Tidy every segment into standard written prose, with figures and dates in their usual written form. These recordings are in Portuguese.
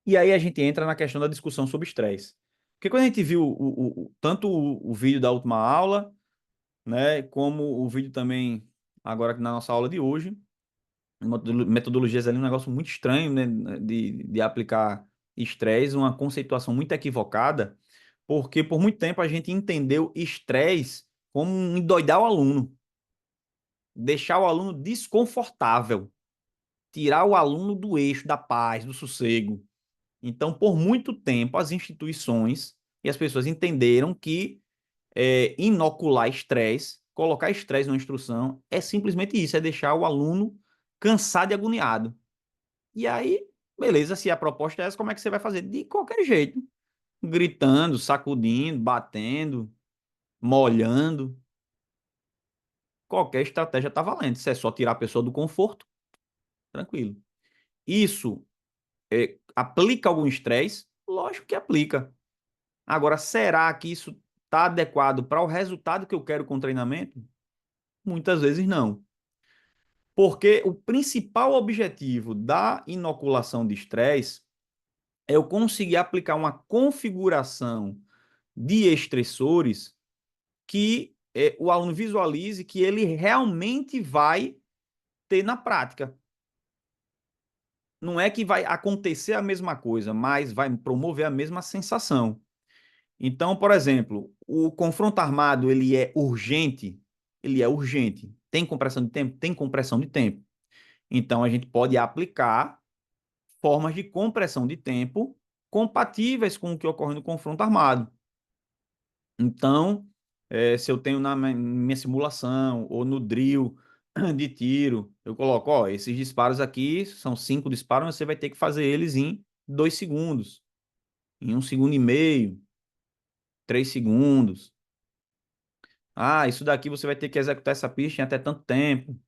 E aí a gente entra na questão da discussão sobre estresse. Porque quando a gente viu tanto o vídeo da última aula, né, como o vídeo também agora aqui na nossa aula de hoje, metodologias ali, um negócio muito estranho, né, de aplicar estresse, uma conceituação muito equivocada, porque por muito tempo a gente entendeu estresse como um endoidar o aluno, deixar o aluno desconfortável, tirar o aluno do eixo da paz, do sossego. Então, por muito tempo, as instituições e as pessoas entenderam que inocular estresse, colocar estresse na instrução, é simplesmente isso, é deixar o aluno cansado e agoniado. E aí, beleza, se a proposta é essa, como é que você vai fazer? De qualquer jeito. Gritando, sacudindo, batendo, molhando. Qualquer estratégia está valendo. Se é só tirar a pessoa do conforto, tranquilo. Isso aplica algum estresse? Lógico que aplica. Agora, será que isso está adequado para o resultado que eu quero com o treinamento? Muitas vezes não. Porque o principal objetivo da inoculação de estresse é eu conseguir aplicar uma configuração de estressores que o aluno visualize que ele realmente vai ter na prática. Não é que vai acontecer a mesma coisa, mas vai promover a mesma sensação. Então, por exemplo, o confronto armado ele é urgente? Ele é urgente. Tem compressão de tempo? Tem compressão de tempo. Então, a gente pode aplicar formas de compressão de tempo compatíveis com o que ocorre no confronto armado. Então, se eu tenho na minha simulação ou no drill de tiro, eu coloco, ó, esses disparos aqui são 5 disparos, mas você vai ter que fazer eles em 2 segundos, em 1,5 segundo, 3 segundos. Ah, isso daqui você vai ter que executar essa pista em até tanto tempo.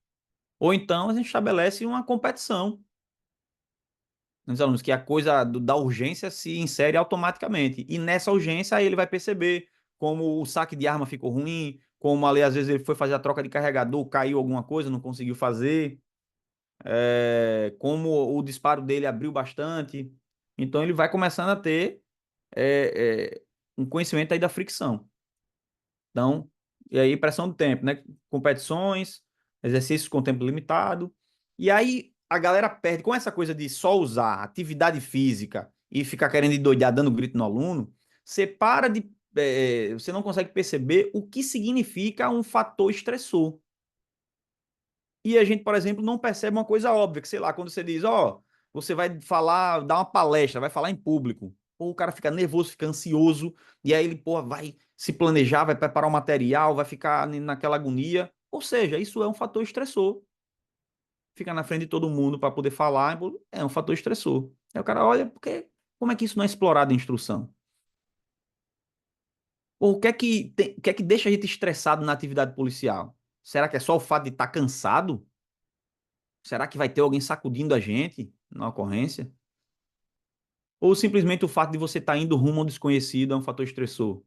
Ou então a gente estabelece uma competição nos alunos, que a coisa da urgência se insere automaticamente. E nessa urgência aí ele vai perceber como o saque de arma ficou ruim, como ali às vezes ele foi fazer a troca de carregador, caiu alguma coisa, não conseguiu fazer, como o disparo dele abriu bastante. Então ele vai começando a ter um conhecimento aí da fricção. Então, e aí pressão do tempo, né? Competições, exercícios com tempo limitado. E aí a galera perde com essa coisa de só usar atividade física e ficar querendo endoidar dando grito no aluno, você para de você não consegue perceber o que significa um fator estressor. E a gente, por exemplo, não percebe uma coisa óbvia, que sei lá, quando você diz, ó, você vai falar, dar uma palestra, vai falar em público. Pô, o cara fica nervoso, fica ansioso, e aí ele, pô, vai se planejar, vai preparar o material, vai ficar naquela agonia. Ou seja, isso é um fator estressor. Ficar na frente de todo mundo para poder falar é um fator estressor. Aí o cara olha, porque, como é que isso não é explorado em instrução? Ou o que é que deixa a gente estressado na atividade policial? Será que é só o fato de estar cansado? Será que vai ter alguém sacudindo a gente na ocorrência? Ou simplesmente o fato de você estar indo rumo ao desconhecido é um fator estressor?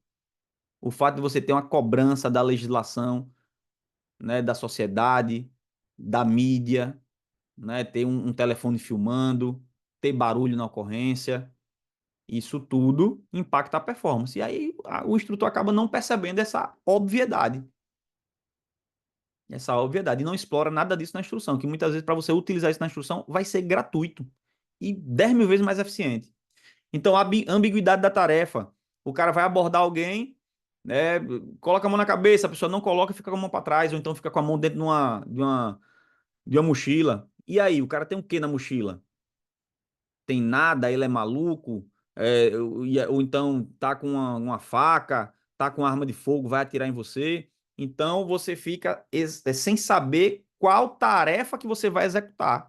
O fato de você ter uma cobrança da legislação, né, da sociedade, da mídia, né, ter um telefone filmando, ter barulho na ocorrência, isso tudo impacta a performance. E aí o instrutor acaba não percebendo essa obviedade, e não explora nada disso na instrução, que muitas vezes para você utilizar isso na instrução vai ser gratuito e 10 mil vezes mais eficiente. Então, a ambiguidade da tarefa. O cara vai abordar alguém, né, coloca a mão na cabeça, a pessoa não coloca e fica com a mão para trás, ou então fica com a mão dentro de uma mochila. E aí, o cara tem o que na mochila? Tem nada, ele é maluco, ou então tá com uma faca, tá com uma arma de fogo, vai atirar em você. Então, você fica sem saber qual tarefa que você vai executar.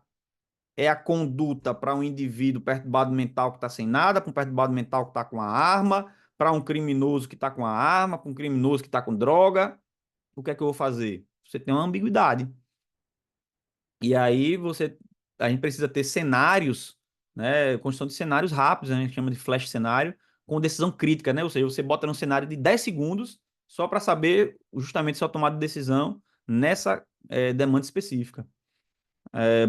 É a conduta para um indivíduo perturbado mental que está sem nada, para um perturbado mental que está com a arma, para um criminoso que está com a arma, para um criminoso que está com droga. O que é que eu vou fazer? Você tem uma ambiguidade. E aí a gente precisa ter cenários, né? Construção de cenários rápidos, né, a gente chama de flash cenário, com decisão crítica, né? Ou seja, você bota num cenário de 10 segundos só para saber justamente sua tomada de decisão nessa demanda específica.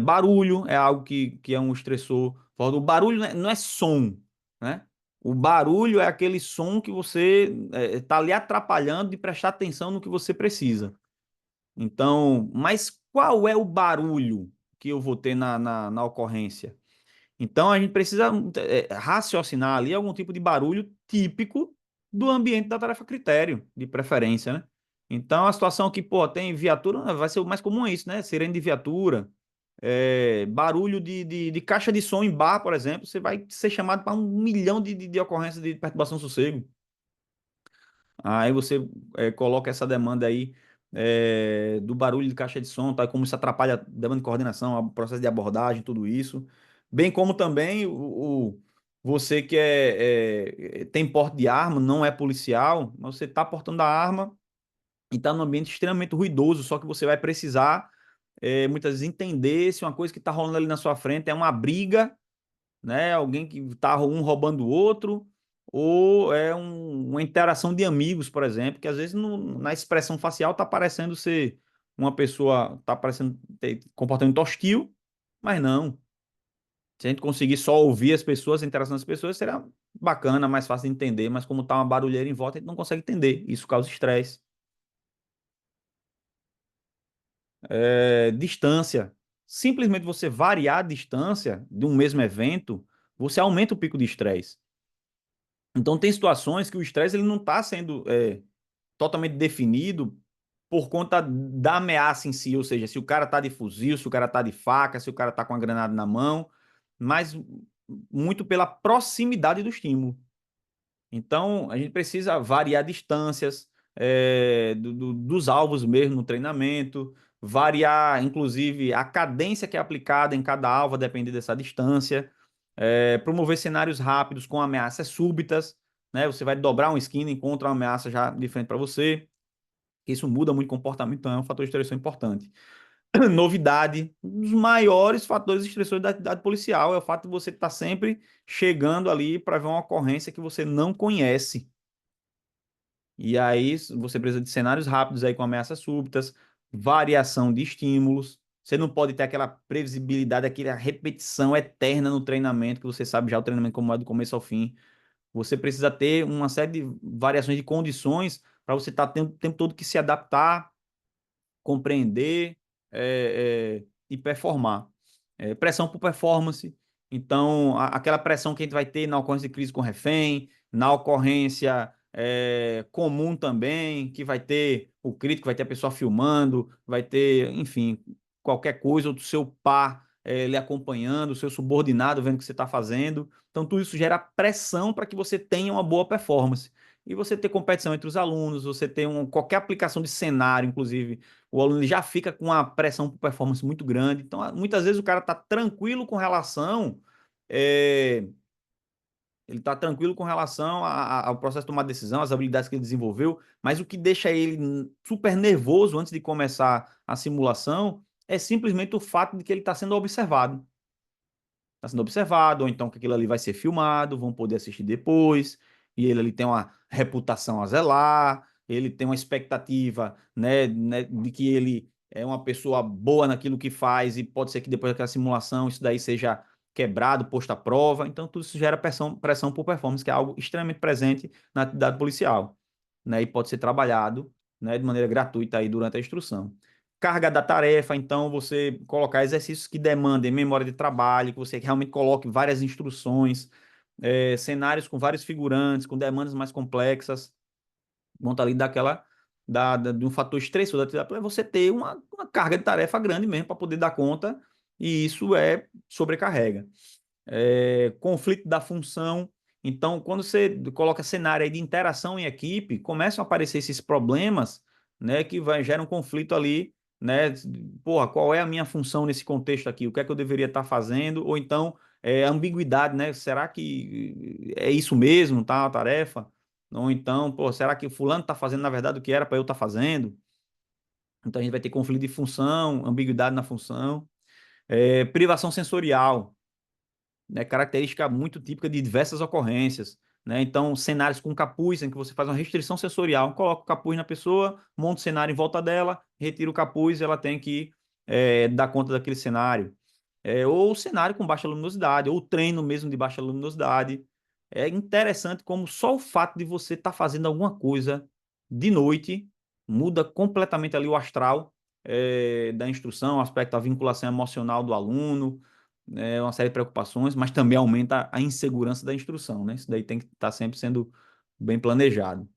Barulho é algo que é um estressor O barulho não é som, né? O barulho é aquele som que você está ali atrapalhando de prestar atenção no que você precisa. Então, mas qual é o barulho que eu vou ter na ocorrência? Então, a gente precisa raciocinar ali algum tipo de barulho típico do ambiente da tarefa critério, de preferência, né? Então, a situação que, pô, tem viatura, vai ser o mais comum é isso, né? Sirene de viatura, barulho de caixa de som em bar, por exemplo, você vai ser chamado para 1 milhão de ocorrências de perturbação do sossego. Aí você coloca essa demanda aí do barulho de caixa de som, tá? Como isso atrapalha a demanda de coordenação, o processo de abordagem, tudo isso. Bem como também você que tem porte de arma, não é policial, mas você está portando a arma e está num ambiente extremamente ruidoso, só que você vai precisar muitas vezes entender se uma coisa que está rolando ali na sua frente é uma briga, né? Alguém que tá um roubando o outro, ou é uma interação de amigos, por exemplo, que às vezes na expressão facial tá parecendo ser uma pessoa, tá parecendo ter comportamento hostil, mas não. Se a gente conseguir só ouvir as pessoas, a interação das pessoas, seria bacana, mais fácil de entender, mas como tá uma barulheira em volta, a gente não consegue entender. Isso causa estresse. Distância. Simplesmente você variar a distância de um mesmo evento, você aumenta o pico de estresse. Então, tem situações que o estresse ele não está sendo totalmente definido por conta da ameaça em si, ou seja, se o cara está de fuzil, se o cara está de faca, se o cara está com a granada na mão, mas muito pela proximidade do estímulo. Então, a gente precisa variar distâncias dos alvos mesmo no treinamento, variar, inclusive, a cadência que é aplicada em cada alvo, a depender dessa distância, promover cenários rápidos com ameaças súbitas, né? Você vai dobrar uma esquina e encontra uma ameaça já de frente para você. Isso muda muito o comportamento, então é um fator de estressor importante. Novidade, um dos maiores fatores estressores da atividade policial é o fato de você estar sempre chegando ali para ver uma ocorrência que você não conhece. E aí você precisa de cenários rápidos aí com ameaças súbitas, variação de estímulos. Você não pode ter aquela previsibilidade, aquela repetição eterna no treinamento, que você sabe já o treinamento como é do começo ao fim. Você precisa ter uma série de variações de condições para você estar tendo o tempo todo que se adaptar, compreender e performar. Pressão por performance. Então, aquela pressão que a gente vai ter na ocorrência de crise com refém, na ocorrência comum também, que vai ter o crítico, vai ter a pessoa filmando, vai ter, enfim, qualquer coisa, ou do seu par lhe acompanhando, o seu subordinado vendo o que você está fazendo. Então, tudo isso gera pressão para que você tenha uma boa performance. E você ter competição entre os alunos, você ter qualquer aplicação de cenário, inclusive, o aluno ele já fica com uma pressão por performance muito grande. Então, muitas vezes o cara está tranquilo com relação. É, ele está tranquilo com relação ao processo de tomar decisão, às habilidades que ele desenvolveu, mas o que deixa ele super nervoso antes de começar a simulação é simplesmente o fato de que ele está sendo observado. Está sendo observado, ou então que aquilo ali vai ser filmado, vão poder assistir depois, e ele ali tem uma reputação a zelar, ele tem uma expectativa, né, de que ele é uma pessoa boa naquilo que faz, e pode ser que depois daquela simulação isso daí seja quebrado, posto à prova, então tudo isso gera pressão por performance, que é algo extremamente presente na atividade policial, né, e pode ser trabalhado, né, de maneira gratuita aí durante a instrução. Carga da tarefa, então você colocar exercícios que demandem memória de trabalho, que você realmente coloque várias instruções, cenários com vários figurantes, com demandas mais complexas, vão estar ali de um fator estressor da atividade, para você ter uma carga de tarefa grande mesmo para poder dar conta, e isso sobrecarrega. Conflito da função. Então, quando você coloca cenário aí de interação em equipe, começam a aparecer esses problemas, né, que geram um conflito ali, né? Porra, qual é a minha função nesse contexto aqui? O que é que eu deveria estar fazendo? Ou então, ambiguidade, né? Será que é isso mesmo, tá? A tarefa? Ou então, pô, será que o fulano está fazendo, na verdade, o que era para eu estar fazendo? Então, a gente vai ter conflito de função, ambiguidade na função. Privação sensorial, né, característica muito típica de diversas ocorrências. Né? Então, cenários com capuz, em que você faz uma restrição sensorial, coloca o capuz na pessoa, monta o cenário em volta dela, retira o capuz e ela tem que dar conta daquele cenário. ou o cenário com baixa luminosidade, ou o treino mesmo de baixa luminosidade. É interessante como só o fato de você estar fazendo alguma coisa de noite muda completamente ali o astral da instrução, o aspecto da vinculação emocional do aluno, uma série de preocupações, mas também aumenta a insegurança da instrução, né? Isso daí tem que estar sempre sendo bem planejado.